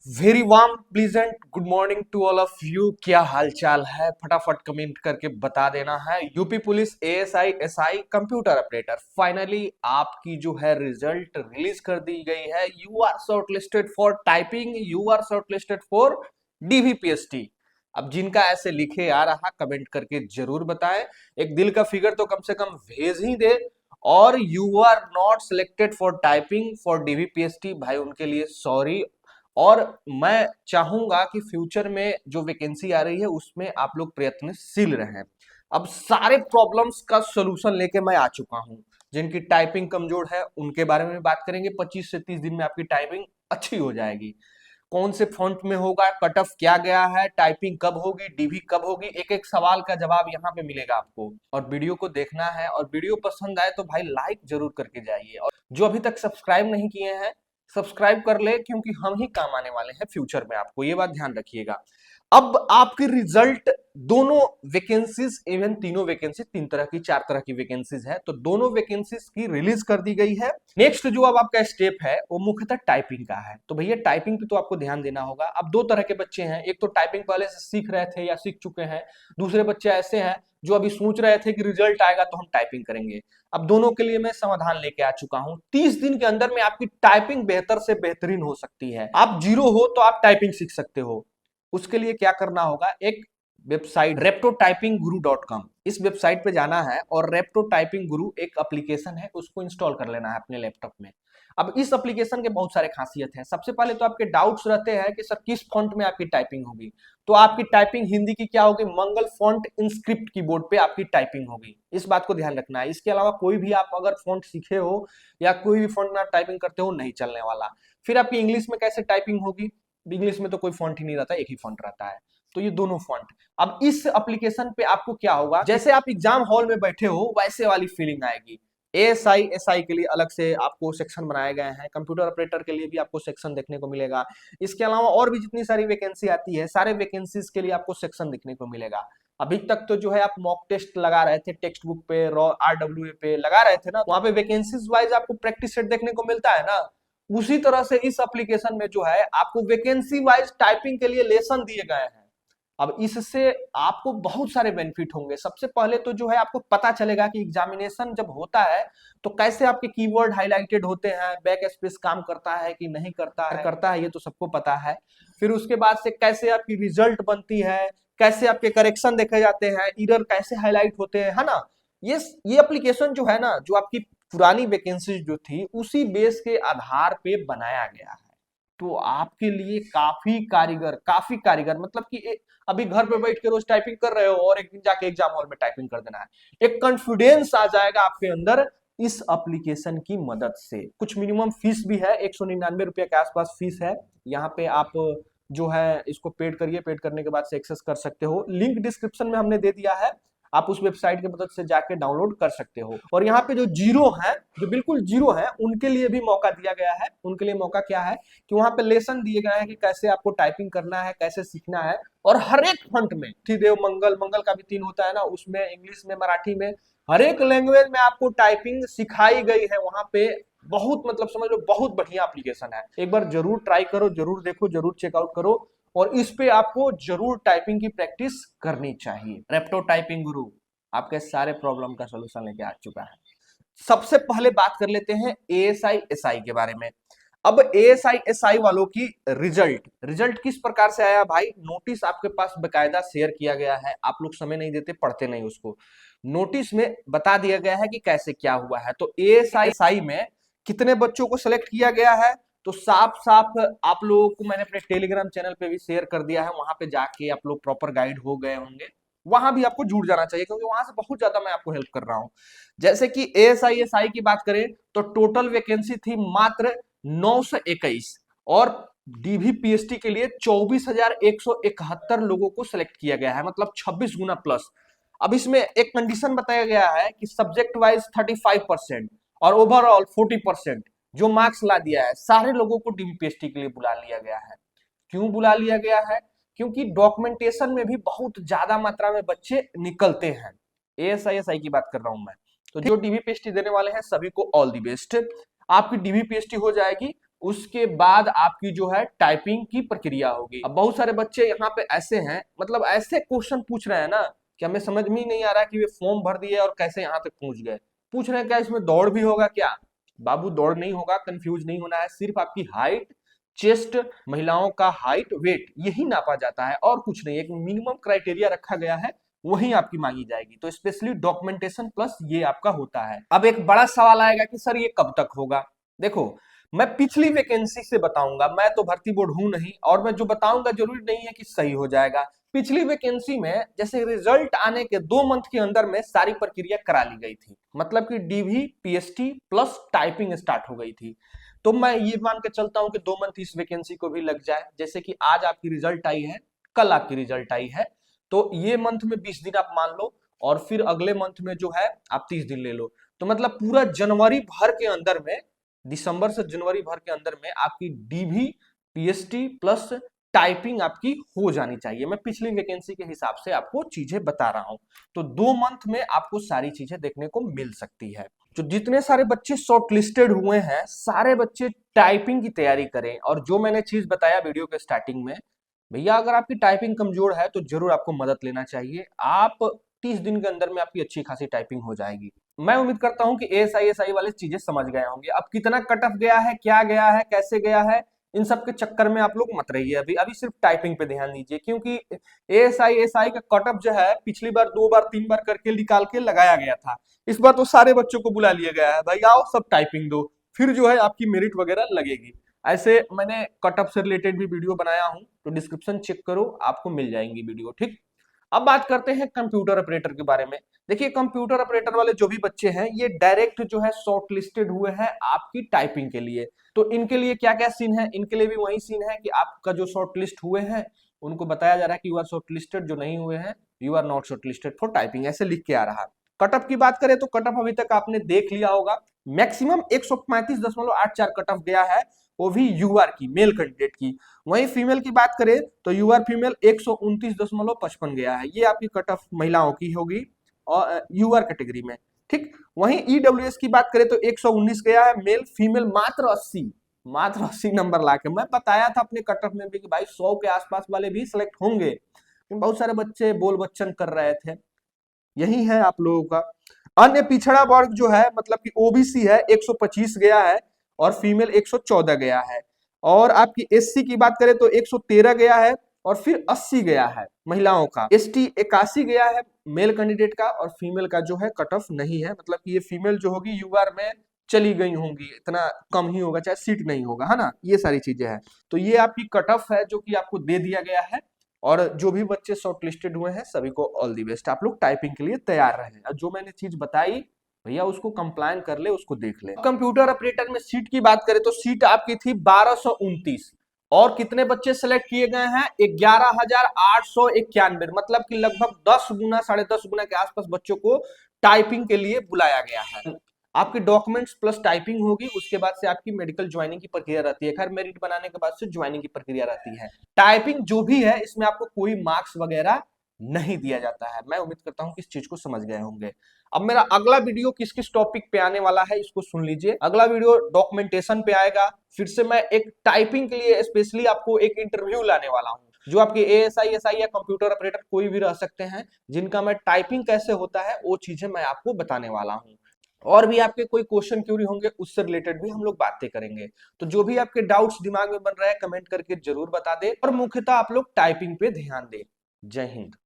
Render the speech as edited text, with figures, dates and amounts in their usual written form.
Very warm pleasant good morning to all of you. क्या हाल चाल है? फटाफट कमेंट करके बता देना है। UP police ASI SI computer operator finally आपकी जो है रिजल्ट रिलीज कर दी गई है। You are shortlisted for typing, you are shortlisted for DVPST. अब जिनका ऐसे लिखे आ रहा कमेंट करके जरूर बताएं। एक दिल का फिगर तो कम से कम भेज ही दे। और you are not selected for typing for DVPST, भाई उनके लिए सॉरी। और मैं चाहूंगा कि फ्यूचर में जो वैकेंसी आ रही है उसमें आप लोग प्रयत्नशील रहें। अब सारे प्रॉब्लम्स का सोल्यूशन लेके मैं आ चुका हूं। जिनकी टाइपिंग कमजोर है उनके बारे में बात करेंगे। 25 से 30 दिन में आपकी टाइपिंग अच्छी हो जाएगी। कौन से फॉन्ट में होगा, कट ऑफ क्या गया है, टाइपिंग कब होगी, डीवी कब होगी, एक एक सवाल का जवाब यहाँ पे मिलेगा आपको। और वीडियो को देखना है, और वीडियो पसंद आए तो भाई लाइक जरूर करके जाइए। और जो अभी तक सब्सक्राइब नहीं किए हैं सब्सक्राइब कर ले, क्योंकि हम ही काम आने वाले हैं फ्यूचर में। आपको ये बात ध्यान रखिएगा। अब आपके रिजल्ट दोनों वैकेंसीज, इवन तीनों वैकेंसी, तीन तरह की चार तरह की वैकेंसीज है, तो दोनों वैकेंसीज की रिलीज कर दी गई है। नेक्स्ट जो अब आपका स्टेप है वो मुख्यतः टाइपिंग का है। तो भैया टाइपिंग पे तो आपको ध्यान देना होगा। अब दो तरह के बच्चे हैं, एक तो टाइपिंग पहले से सीख रहे थे या सीख चुके हैं, दूसरे बच्चे ऐसे हैं जो अभी सोच रहे थे कि रिजल्ट आएगा तो हम टाइपिंग करेंगे। अब दोनों के लिए मैं समाधान लेके आ चुका हूं। 30 दिन के अंदर में आपकी टाइपिंग बेहतर से बेहतरीन हो सकती है। आप जीरो हो तो आप टाइपिंग सीख सकते हो। उसके लिए क्या करना होगा, एक वेबसाइट reptotypingguru.com, इस वेबसाइट पे जाना है और रेप्टो टाइपिंग गुरु एक एप्लीकेशन है, उसको इंस्टॉल कर लेना है अपने लैपटॉप में। अब इस एप्लीकेशन के बहुत सारे खासियत हैं। सबसे पहले तो आपके डाउट्स रहते हैं कि सर किस फॉन्ट में आपकी टाइपिंग होगी, तो आपकी टाइपिंग हिंदी की क्या होगी, मंगल फॉन्ट इंस्क्रिप्ट कीबोर्ड पे आपकी टाइपिंग होगी। इस बात को ध्यान रखना है। इसके अलावा कोई भी आप अगर फॉन्ट सीखे हो या कोई भी फॉन्ट में आप टाइपिंग करते हो नहीं चलने वाला। फिर आपकी इंग्लिश में कैसे टाइपिंग होगी, इंग्लिश में तो कोई फॉन्ट ही नहीं रहता, एक ही फॉन्ट रहता है। तो ये दोनों फॉन्ट। अब इस एप्लीकेशन पे आपको क्या होगा, जैसे आप एग्जाम हॉल में बैठे हो वैसे वाली फीलिंग आएगी। एएसआई एसआई के लिए अलग से आपको सेक्शन बनाए गए हैं, कंप्यूटर ऑपरेटर के लिए भी आपको सेक्शन देखने को मिलेगा। इसके अलावा और भी जितनी सारी वैकेंसी आती है, सारे वैकेंसीज के लिए आपको सेक्शन देखने को मिलेगा। अभी तक तो जो है आप मॉक टेस्ट लगा रहे थे, टेक्स्ट बुक पे, आरडब्ल्यू पे लगा रहे थे ना, वहां पे वैकेंसीज वाइज आपको प्रैक्टिस सेट देखने को मिलता है ना। उसी तरह से इस एप्लीकेशन में जो है आपको वैकेंसी वाइज टाइपिंग के लिए लेसन दिए गए हैं। अब इससे आपको बहुत सारे बेनिफिट होंगे। सबसे पहले तो जो है आपको पता चलेगा कि एग्जामिनेशन जब होता है तो कैसे आपके कीवर्ड हाईलाइटेड होते हैं, बैक स्पेस काम करता है कि नहीं करता है ये तो सबको पता है। फिर उसके बाद से कैसे आपकी रिजल्ट बनती है, कैसे आपके करेक्शन देखे जाते हैं, एरर कैसे हाईलाइट होते हैं, है ना। ये एप्लीकेशन जो है ना, जो आपकी पुरानी वैकेंसी जो थी उसी बेस के आधार पे बनाया गया है। तो आपके लिए काफी कारीगर मतलब कि अभी घर पे बैठ के रोज टाइपिंग कर रहे हो और एक दिन जाके एग्जाम हॉल में टाइपिंग कर देना है। एक कॉन्फिडेंस आ जाएगा आपके अंदर इस एप्लीकेशन की मदद से। कुछ मिनिमम फीस भी है, 199 रुपया के आसपास फीस है। यहाँ पे आप जो है इसको पेड करिए, पेड करने के बाद से एक्सेस कर सकते हो। लिंक डिस्क्रिप्शन में हमने दे दिया है, आप उस वेबसाइट की मदद से जाके डाउनलोड कर सकते हो। और यहाँ पे जो जीरो है, जो बिल्कुल जीरो है, उनके लिए भी मौका दिया गया है। उनके लिए मौका क्या है कि वहां पे लेसन दिए गए हैं कि कैसे आपको टाइपिंग करना है, कैसे सीखना है। और हर एक फंट में देव मंगल, मंगल का भी 3 होता है ना, उसमें इंग्लिश में, मराठी में, हर एक लैंग्वेज में आपको टाइपिंग सिखाई गई है वहां पे। बहुत मतलब समझ लो बहुत बढ़िया एप्लीकेशन है। एक बार जरूर ट्राई करो, जरूर देखो, जरूर चेकआउट करो। और इस पे आपको जरूर टाइपिंग की प्रैक्टिस करनी चाहिए। रेप्टो टाइपिंग गुरु आपके सारे प्रॉब्लम का सोल्यूशन लेके आ चुका है। सबसे पहले बात कर लेते हैं एएसआई एसआई के बारे में। अब एएसआई एसआई वालों की रिजल्ट रिजल्ट किस प्रकार से आया भाई, नोटिस आपके पास बकायदा शेयर किया गया है। आप लोग समय नहीं देते, पढ़ते नहीं उसको। नोटिस में बता दिया गया है कि कैसे क्या हुआ है। तो एएसआई एसआई में कितने बच्चों को सिलेक्ट किया गया है, तो साफ साफ आप लोगों को मैंने अपने टेलीग्राम चैनल पे भी शेयर कर दिया है। वहां पे जाके आप लोग प्रॉपर गाइड हो गए होंगे। वहां भी आपको जुड़ जाना चाहिए, क्योंकि वहां से बहुत ज्यादा मैं आपको हेल्प कर रहा हूं। जैसे कि एएसआई एसआई की बात करें तो टोटल वैकेंसी थी मात्र 921, और डीवीपीएसटी के लिए 24,171 लोगों को सिलेक्ट किया गया है, मतलब 26 गुना प्लस। अब इसमें एक कंडीशन बताया गया है कि सब्जेक्ट वाइज 35% और ओवरऑल 40% जो मार्क्स ला दिया है, सारे लोगों को डीवीपीएसटी के लिए बुला लिया गया है। क्यों बुला लिया गया है, क्योंकि डॉक्यूमेंटेशन में भी बहुत ज्यादा मात्रा में बच्चे निकलते हैं। एएसआई की बात कर रहा हूं मैं। तो जो डीवीपीएसटी देने वाले हैं सभी को ऑल दी बेस्ट। आपकी डीवीपीएसटी हो जाएगी उसके बाद आपकी जो है टाइपिंग की प्रक्रिया होगी। अब बहुत सारे बच्चे यहाँ पे ऐसे हैं, मतलब ऐसे क्वेश्चन पूछ रहे हैं ना कि हमें समझ में ही नहीं आ रहा कि वे फॉर्म भर दिए और कैसे यहाँ तक पहुंच गए। पूछ रहे हैं क्या इसमें दौड़ भी होगा क्या? बाबू दौड़ नहीं होगा, कंफ्यूज नहीं होना है। सिर्फ आपकी हाइट, चेस्ट, महिलाओं का हाइट, वेट, यही नापा जाता है और कुछ नहीं। एक मिनिमम क्राइटेरिया रखा गया है, वही आपकी मांगी जाएगी। तो स्पेशली डॉक्यूमेंटेशन प्लस ये आपका होता है। अब एक बड़ा सवाल आएगा कि सर ये कब तक होगा? देखो, मैं पिछली वैकेंसी से बताऊंगा, मैं तो भर्ती बोर्ड हूं नहीं, और मैं जो बताऊंगा जरूरी नहीं है कि सही हो जाएगा। पिछली वैकेंसी में जैसे रिजल्ट आने के 2 मंथ के अंदर में सारी प्रक्रिया करा ली गई थी, मतलब कि DV, PST plus typing start हो गई थी। तो मैं ये मान के चलता हूं कि 2 मंथ इस वैकेंसी को भी लग जाए। जैसे कि आज आपकी रिजल्ट आई है, कल आपकी रिजल्ट आई है, तो ये मंथ में 20 दिन आप मान लो, और फिर अगले मंथ में जो है आप 30 दिन ले लो। तो मतलब पूरा जनवरी भर के अंदर में, दिसंबर से जनवरी भर के अंदर में आपकी डीवी, पीएसटी प्लस टाइपिंग आपकी हो जानी चाहिए। मैं पिछली वैकेंसी के हिसाब से आपको चीजें बता रहा हूं। तो 2 मंथ में आपको सारी चीजें देखने को मिल सकती है। जो जितने सारे बच्चे शॉर्ट लिस्टेड हुए हैं, सारे बच्चे टाइपिंग की तैयारी करें। और जो मैंने चीज बताया वीडियो के स्टार्टिंग में, भैया अगर आपकी टाइपिंग कमजोर है तो जरूर आपको मदद लेना चाहिए। आप 30 दिन के अंदर में आपकी अच्छी खासी टाइपिंग हो जाएगी। मैं उम्मीद करता हूं कि एएसआई वाले चीजें समझ गए होंगे। अब कितना कट ऑफ गया है, क्या गया है, कैसे गया है, इन सब के चक्कर में आप लोग मत रहिए। अभी अभी सिर्फ टाइपिंग पे ध्यान दीजिए, क्योंकि एएसआई का कट ऑफ जो है पिछली बार 2 बार 3 बार करके निकाल के लगाया गया था। इस बार तो सारे बच्चों को बुला लिया गया है, भाई आओ सब टाइपिंग दो, फिर जो है आपकी मेरिट वगैरह लगेगी। ऐसे मैंने कट ऑफ से रिलेटेड भी वीडियो बनाया हूं, तो डिस्क्रिप्शन चेक करो, आपको मिल जाएंगी वीडियो, ठीक। अब बात करते हैं कंप्यूटर ऑपरेटर के बारे में। देखिए, कंप्यूटर ऑपरेटर वाले जो भी बच्चे हैं, ये डायरेक्ट जो है शॉर्ट लिस्टेड हुए हैं आपकी टाइपिंग के लिए। तो इनके लिए क्या क्या सीन है? इनके लिए भी वही सीन है कि आपका जो शॉर्ट लिस्ट हुए हैं उनको बताया जा रहा है कि यू आर शॉर्ट लिस्टेड, जो नहीं हुए हैं you are not shortlisted for typing, ऐसे लिख के आ रहा है। कट ऑफ की बात करें तो कट ऑफ अभी तक आपने देख लिया होगा, मैक्सिमम 135.84 कट ऑफ गया है, वो भी यूआर की, मेल कैंडिडेट की। वहीं फीमेल की बात करें तो यूआर फीमेल 129.55 गया है, ये आपकी कट ऑफ महिलाओं की होगी और यूआर कैटेगरी में, ठीक। वहीं ईडब्ल्यूएस की बात करें तो 119 गया है, मेल फीमेल मात्र 80 नंबर लाके। मैं बताया था अपने कट ऑफ में भी कि भाई 100 के आसपास वाले भी सिलेक्ट होंगे, बहुत सारे बच्चे बोल बच्चन कर रहे थे। यही है आप लोगों का। अन्य पिछड़ा वर्ग जो है, मतलब कि ओबीसी है, 125 गया है और फीमेल 114 गया है। और आपकी एससी की बात करें तो 113 गया है और फिर 80 गया है महिलाओं का। एसटी 81 गया है मेल कैंडिडेट का, और फीमेल का जो है कट ऑफ नहीं है, मतलब कि ये फीमेल जो होगी यूआर में चली गई होंगी, इतना कम ही होगा, चाहे सीट नहीं होगा, है ना। ये सारी चीजें हैं। तो ये आपकी कट ऑफ है जो कि आपको दे दिया गया है। और जो भी बच्चे शॉर्ट लिस्टेड हुए हैं सभी को ऑल दी बेस्ट, आप लोग टाइपिंग के लिए तैयार रहें। और जो मैंने चीज बताई भैया उसको कंप्लाइन कर ले, उसको देख ले। कंप्यूटर ऑपरेटर में सीट की बात करें तो सीट आपकी थी 1229, और कितने बच्चे सेलेक्ट किए गए हैं? 11,891, मतलब कि लगभग 10 गुना, 10.5 गुना के आसपास बच्चों को टाइपिंग के लिए बुलाया गया है। आपके डॉक्यूमेंट्स प्लस टाइपिंग होगी, उसके बाद से आपकी मेडिकल ज्वाइनिंग की प्रक्रिया रहती है। खैर मेरिट बनाने के बाद से ज्वाइनिंग की प्रक्रिया रहती है। टाइपिंग जो भी है इसमें आपको कोई मार्क्स वगैरह नहीं दिया जाता है। मैं उम्मीद करता हूं कि इस चीज को समझ गए होंगे। अब मेरा अगला वीडियो किस किस टॉपिक पे आने वाला है इसको सुन लीजिए। अगला वीडियो डॉक्यूमेंटेशन पे आएगा। फिर से मैं एक टाइपिंग के लिए स्पेशली आपको एक इंटरव्यू लाने वाला हूं, जो आपके एएसआई, एसआई या कंप्यूटर ऑपरेटर कोई भी रह सकते हैं, जिनका मैं टाइपिंग कैसे होता है वो चीजें मैं आपको बताने वाला हूं। और भी आपके कोई क्वेश्चन क्यूरी होंगे उससे रिलेटेड भी हम लोग बातें करेंगे। तो जो भी आपके डाउट्स दिमाग में बन रहा है कमेंट करके जरूर बता दे, और मुख्यतः आप लोग टाइपिंग पे ध्यान दें। जय हिंद।